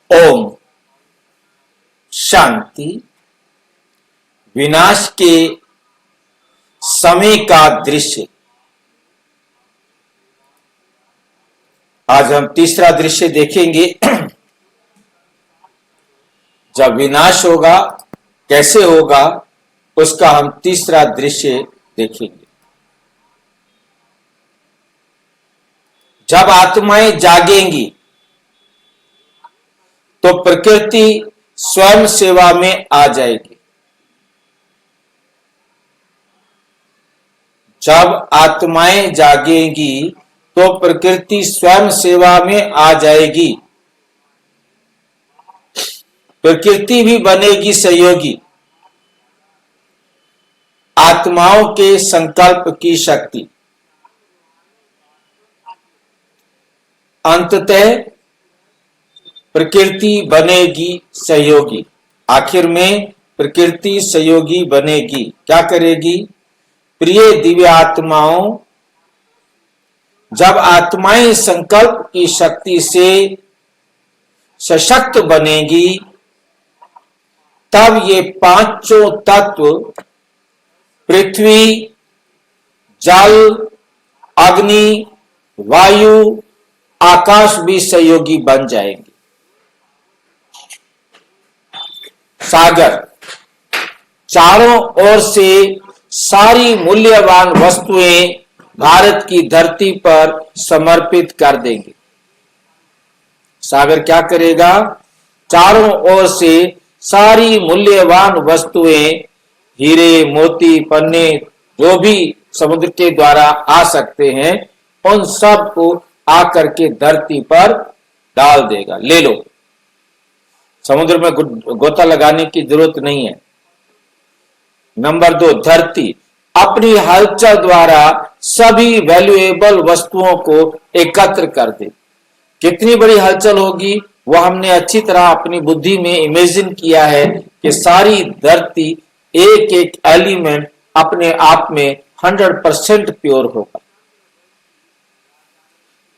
ओम शांति। विनाश के समय का दृश्य। आज हम तीसरा दृश्य देखेंगे। जब विनाश होगा कैसे होगा उसका हम तीसरा दृश्य देखेंगे। जब आत्माएं जागेंगी तो प्रकृति स्वयं सेवा में आ जाएगी। जब आत्माएं जागेंगी तो प्रकृति स्वयं सेवा में आ जाएगी। प्रकृति भी बनेगी सहयोगी। आत्माओं के संकल्प की शक्ति अंततः प्रकृति बनेगी सहयोगी। आखिर में प्रकृति सहयोगी बनेगी। क्या करेगी? प्रिय दिव्य आत्माओं, जब आत्माएं संकल्प की शक्ति से सशक्त बनेगी तब ये पांचों तत्व पृथ्वी, जल, अग्नि, वायु, आकाश भी सहयोगी बन जाएंगे। सागर, चारों ओर से सारी मूल्यवान वस्तुएं भारत की धरती पर समर्पित कर देंगे। सागर क्या करेगा? चारों ओर से सारी मूल्यवान वस्तुएं, हीरे, मोती, पन्ने, जो भी समुद्र के द्वारा आ सकते हैं, उन सब को आकर के धरती पर डाल देगा। ले लो। समुद्र में गोता लगाने की जरूरत नहीं है। नंबर 2, धरती अपनी हलचल द्वारा सभी वैल्यूएबल वस्तुओं को एकत्र कर दे। कितनी बड़ी हलचल होगी वो हमने अच्छी तरह अपनी बुद्धि में इमेजिन किया है कि सारी धरती एक एक एलिमेंट अपने आप में 100% प्योर होगा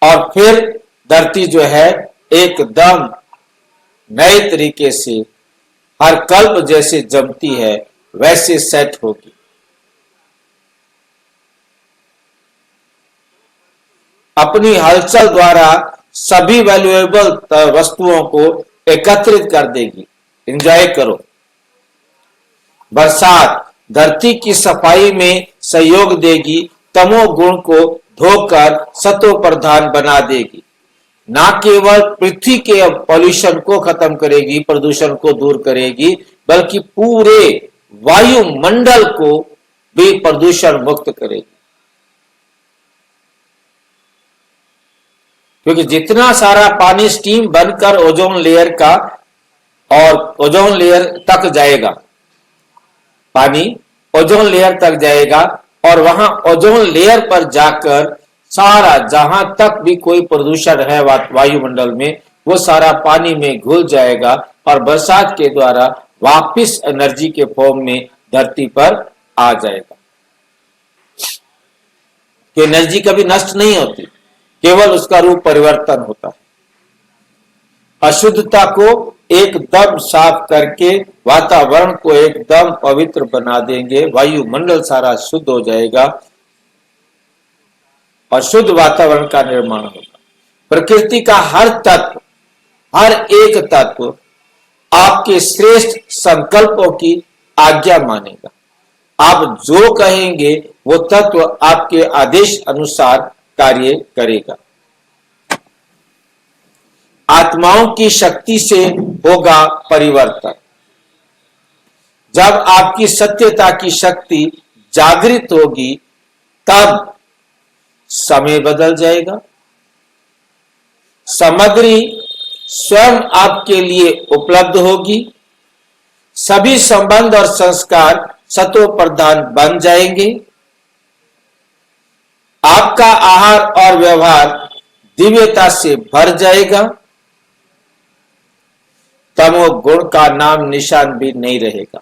और फिर धरती जो है एकदम नए तरीके से हर कल्प जैसे जमती है वैसे सेट होगी। अपनी हलचल द्वारा सभी वैल्यूएबल वस्तुओं को एकत्रित कर देगी। एंजॉय करो। बरसात धरती की सफाई में सहयोग देगी। तमोगुण को धोकर सतो प्रधान बना देगी। ना केवल पृथ्वी के पॉल्यूशन को खत्म करेगी, प्रदूषण को दूर करेगी, बल्कि पूरे वायुमंडल को भी प्रदूषण मुक्त करेगी। क्योंकि जितना सारा पानी स्टीम बनकर ओजोन लेयर का और ओजोन लेयर तक जाएगा, पानी ओजोन लेयर तक जाएगा और वहां ओजोन लेयर पर जाकर सारा जहां तक भी कोई प्रदूषण है वायुमंडल में वो सारा पानी में घुल जाएगा और बरसात के द्वारा वापस एनर्जी के फॉर्म में धरती पर आ जाएगा। कि एनर्जी कभी नष्ट नहीं होती, केवल उसका रूप परिवर्तन होता है। अशुद्धता को एकदम साफ करके वातावरण को एकदम पवित्र बना देंगे। वायुमंडल सारा शुद्ध हो जाएगा और शुद्ध वातावरण का निर्माण होगा। प्रकृति का हर तत्व, हर एक तत्व आपके श्रेष्ठ संकल्पों की आज्ञा मानेगा। आप जो कहेंगे वो तत्व आपके आदेश अनुसार कार्य करेगा। आत्माओं की शक्ति से होगा परिवर्तन। जब आपकी सत्यता की शक्ति जागृत होगी तब समय बदल जाएगा। सामग्री स्वयं आपके लिए उपलब्ध होगी। सभी संबंध और संस्कार सतो प्रधान बन जाएंगे। आपका आहार और व्यवहार दिव्यता से भर जाएगा। तमो गुण का नाम निशान भी नहीं रहेगा।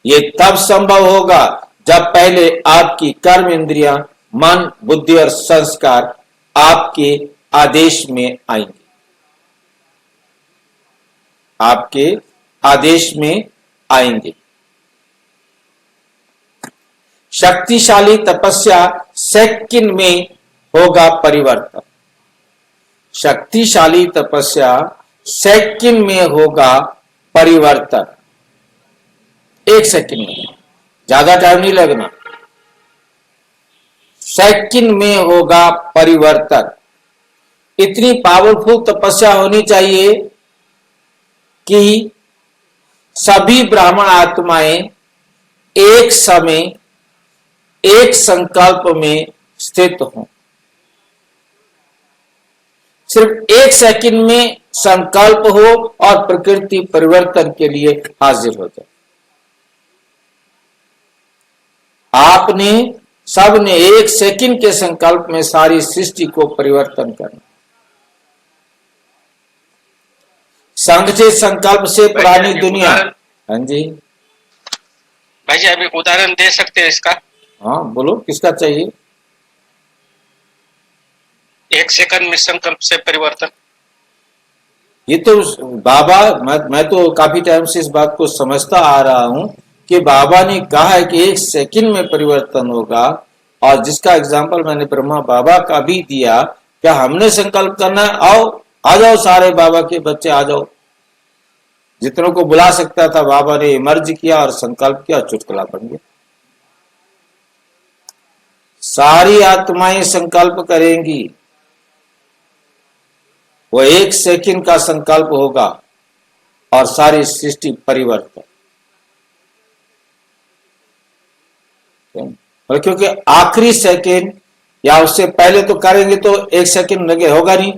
ये तब संभव होगा जब पहले आपकी कर्म इंद्रियां, मन, बुद्धि और संस्कार आपके आदेश में आएंगे, आपके आदेश में आएंगे। शक्तिशाली तपस्या सेकंड में होगा परिवर्तन। शक्तिशाली तपस्या सेकंड में होगा परिवर्तन। 1 सेकंड में, ज्यादा टाइम नहीं लगना, सेकंड में होगा परिवर्तन। इतनी पावरफुल तपस्या होनी चाहिए कि सभी ब्राह्मण आत्माएं एक समय एक संकल्प में स्थित हों। सिर्फ 1 सेकंड में संकल्प हो और प्रकृति परिवर्तन के लिए हाजिर हो जाए। आपने सबने 1 सेकंड के संकल्प में सारी सृष्टि को परिवर्तन करना। संगठित संकल्प से पुरानी दुनिया। हाँ जी भाई जी, अभी उदाहरण दे सकते हैं इसका? हाँ बोलो, किसका चाहिए? 1 सेकंड में संकल्प से परिवर्तन। ये तो बाबा, मैं तो काफी टाइम से इस बात को समझता आ रहा हूं कि बाबा ने कहा है कि 1 सेकंड में परिवर्तन होगा, और जिसका एग्जाम्पल मैंने ब्रह्मा बाबा का भी दिया। क्या हमने संकल्प करना है, आओ आ जाओ सारे बाबा के बच्चे आ जाओ। जितनों को बुला सकता था बाबा ने इमर्ज किया और संकल्प किया, चुटकुला बन गया। सारी आत्माएं संकल्प करेंगी, वो 1 सेकंड का संकल्प होगा और सारी सृष्टि परिवर्तन। और क्योंकि आखिरी सेकंड या उससे पहले तो करेंगे तो 1 सेकंड लगे, होगा नहीं।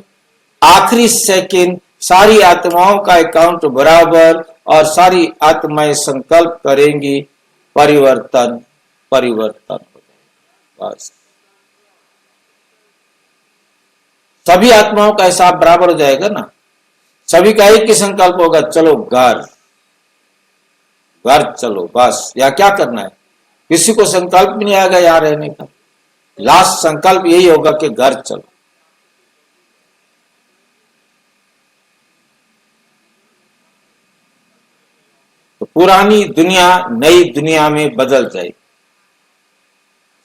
आखिरी सेकंड सारी आत्माओं का अकाउंट बराबर, और सारी आत्माएं संकल्प करेंगी, परिवर्तन परिवर्तन हो जाएगा। बस सभी आत्माओं का हिसाब बराबर हो जाएगा ना। सभी का एक ही संकल्प होगा, चलो घर घर चलो बस। या क्या करना है, किसी को संकल्प भी नहीं आएगा यहाँ रहने का। लास्ट संकल्प यही होगा कि घर चलो। तो पुरानी दुनिया नई दुनिया में बदल जाएगी।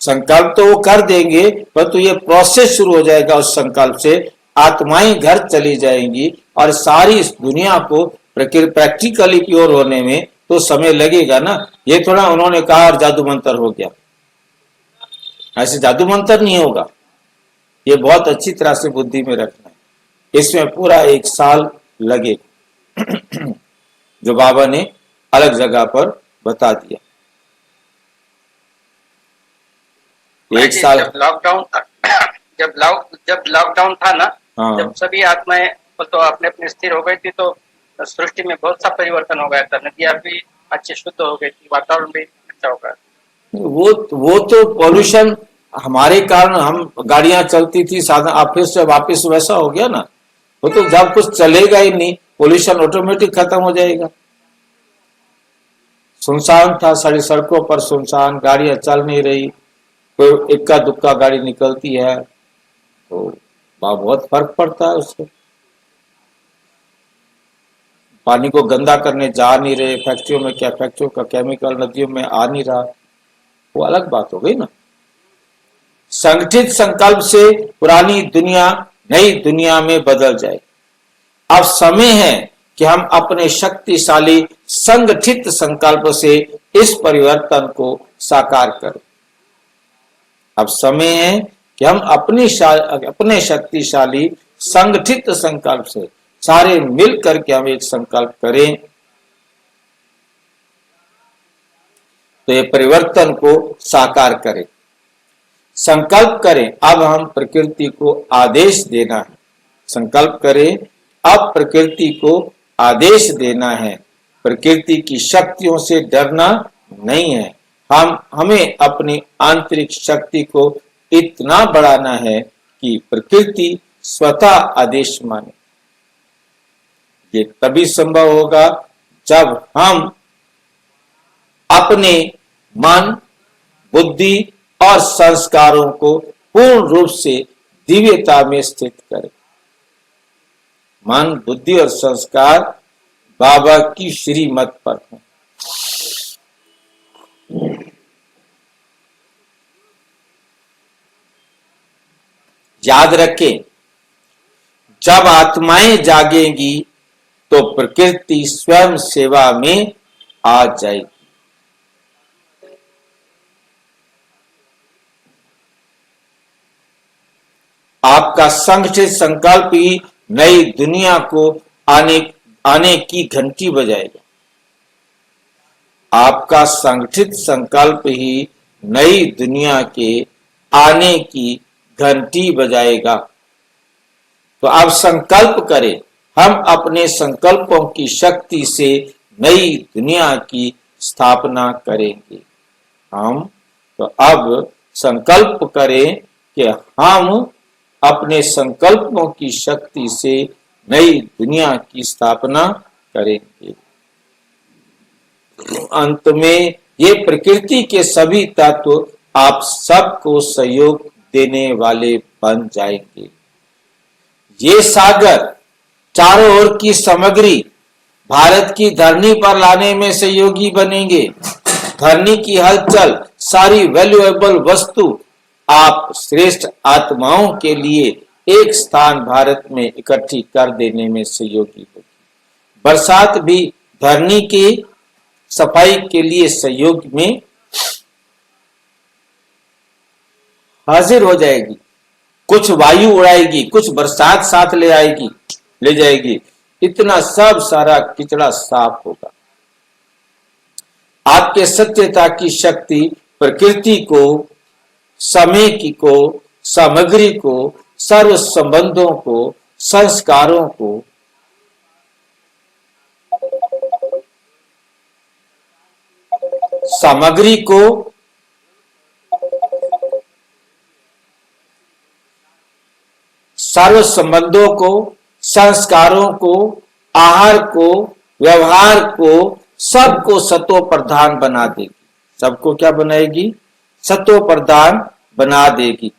संकल्प तो वो कर देंगे, परंतु ये प्रोसेस शुरू हो जाएगा। उस संकल्प से आत्माएं घर चली जाएंगी, और सारी इस दुनिया को प्रैक्टिकली प्योर होने में तो समय लगेगा ना। ये थोड़ा उन्होंने कहा और जादू मंत्र हो गया, ऐसे जादू मंत्र नहीं होगा। ये बहुत अच्छी तरह से बुद्धि में रखना है। इसमें पूरा 1 साल लगेगा, जो बाबा ने अलग जगह पर बता दिया। 1 साल जब लॉकडाउन जब लॉकडाउन था ना, जब सभी आत्माएं तो अपने अपने स्थिर हो गई थी, तो सृष्टि में बहुत सा परिवर्तन हो गया था। नदियां भी अच्छी शुद्ध हो गई थी, वातावरण भी अच्छा हो गया। वो तो पॉल्यूशन हमारे कारण, हम गाड़ियां चलती थी, साधन ऑफिस से वापस वैसा हो गया ना। वो तो जब कुछ चलेगा ही नहीं, पॉल्यूशन ऑटोमेटिक खत्म हो जाएगा। सुनसान था, सारी सड़कों पर सुनसान, गाड़ियां चल नहीं रही, कोई इक्का दुक्का गाड़ी निकलती है, तो बहुत फर्क पड़ता है उससे। पानी को गंदा करने जा नहीं रहे, फैक्ट्रियों में क्या, फैक्ट्रियों का केमिकल नदियों में आ नहीं रहा, वो अलग बात हो गई ना। संगठित संकल्प से पुरानी दुनिया नई दुनिया में बदल जाए। अब समय है कि हम अपने शक्तिशाली संगठित संकल्प से इस परिवर्तन को साकार करें। अब समय है कि हम अपने शक्तिशाली संगठित संकल्प से सारे मिल करके हम एक संकल्प करें, तो ये परिवर्तन को साकार करें। संकल्प करें, अब हम प्रकृति को आदेश देना है। संकल्प करें, अब प्रकृति को आदेश देना है। प्रकृति की शक्तियों से डरना नहीं है। हमें अपनी आंतरिक शक्ति को इतना बढ़ाना है कि प्रकृति स्वतः आदेश माने। ये तभी संभव होगा जब हम अपने मन, बुद्धि और संस्कारों को पूर्ण रूप से दिव्यता में स्थित करें। मन, बुद्धि और संस्कार बाबा की श्रीमत पर हों। याद रखें, जब आत्माएं जागेंगी तो प्रकृति स्वयं सेवा में आ जाएगी। आपका संगठित संकल्प ही नई दुनिया को आने की घंटी बजाएगा। आपका संगठित संकल्प ही नई दुनिया के आने की घंटी बजाएगा। तो अब संकल्प करें, हम अपने संकल्पों की शक्ति से नई दुनिया की स्थापना करेंगे। हम तो अब संकल्प करें कि हम अपने संकल्पों की शक्ति से नई दुनिया की स्थापना करेंगे। अंत में ये प्रकृति के सभी तत्व आप सबको सहयोग देने वाले बन जाएंगे। ये सागर चारों ओर की सामग्री भारत की धरनी पर लाने में सहयोगी बनेंगे। धरनी की हलचल, सारी वैल्यूएबल वस्तु आप श्रेष्ठ आत्माओं के लिए एक स्थान भारत में इकट्ठी कर देने में सहयोगी होगी। बरसात भी धरनी की सफाई के लिए सहयोग में हाजिर हो जाएगी। कुछ वायु उड़ाएगी, कुछ बरसात साथ ले जाएगी। इतना सब सारा किचड़ा साफ होगा। आपके सत्यता की शक्ति प्रकृति को, समय को, सामग्री को, सर्व संबंधों को, संस्कारों को सामग्री को सर्व संबंधों को, संस्कारों को, आहार को, व्यवहार को, सबको सतो प्रधान बना देगी। सबको क्या बनाएगी? सतो प्रधान बना देगी।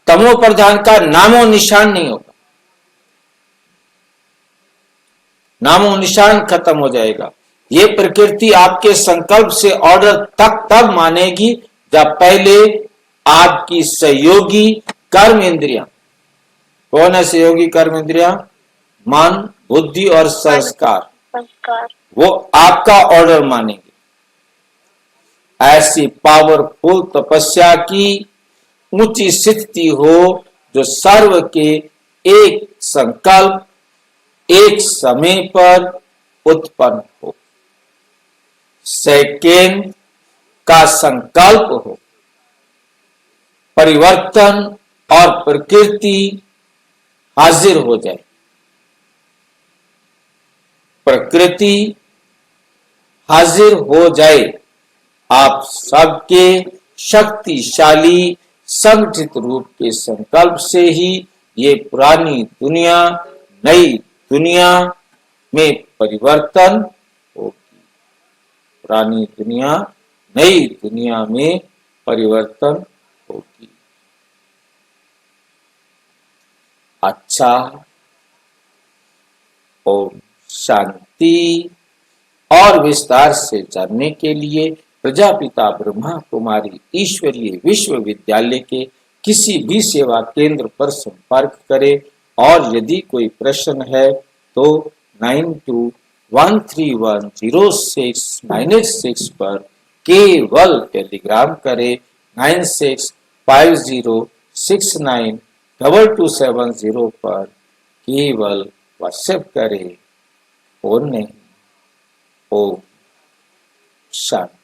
तमो प्रधान का नामो निशान नहीं होगा, नामो निशान खत्म हो जाएगा। ये प्रकृति आपके संकल्प से ऑर्डर तब मानेगी जब पहले आपकी सहयोगी कर्म इंद्रियां, कौन है सहयोगी कर्म इंद्रियां? मन, बुद्धि और संस्कार, वो आपका ऑर्डर मानेंगे। ऐसी पावरफुल तपस्या की ऊंची स्थिति हो जो सर्व के एक संकल्प एक समय पर उत्पन्न हो, सेकेंड का संकल्प हो, परिवर्तन और प्रकृति हाजिर हो जाए। प्रकृति हाजिर हो जाए। आप सबके शक्तिशाली संगठित रूप के संकल्प से ही ये पुरानी दुनिया नई दुनिया में परिवर्तन होगी। पुरानी दुनिया नई दुनिया में परिवर्तन होगी। अच्छा, ओम शांति। और विस्तार से जानने के लिए प्रजापिता ब्रह्मा कुमारी ईश्वरीय विश्वविद्यालय के किसी भी सेवा केंद्र पर संपर्क करें। और यदि कोई प्रश्न है तो 9213106986 पर केवल टेलीग्राम करें। 9650692270 पर केवल व्हाट्सएप करें। फोन नहीं। ओम शांति।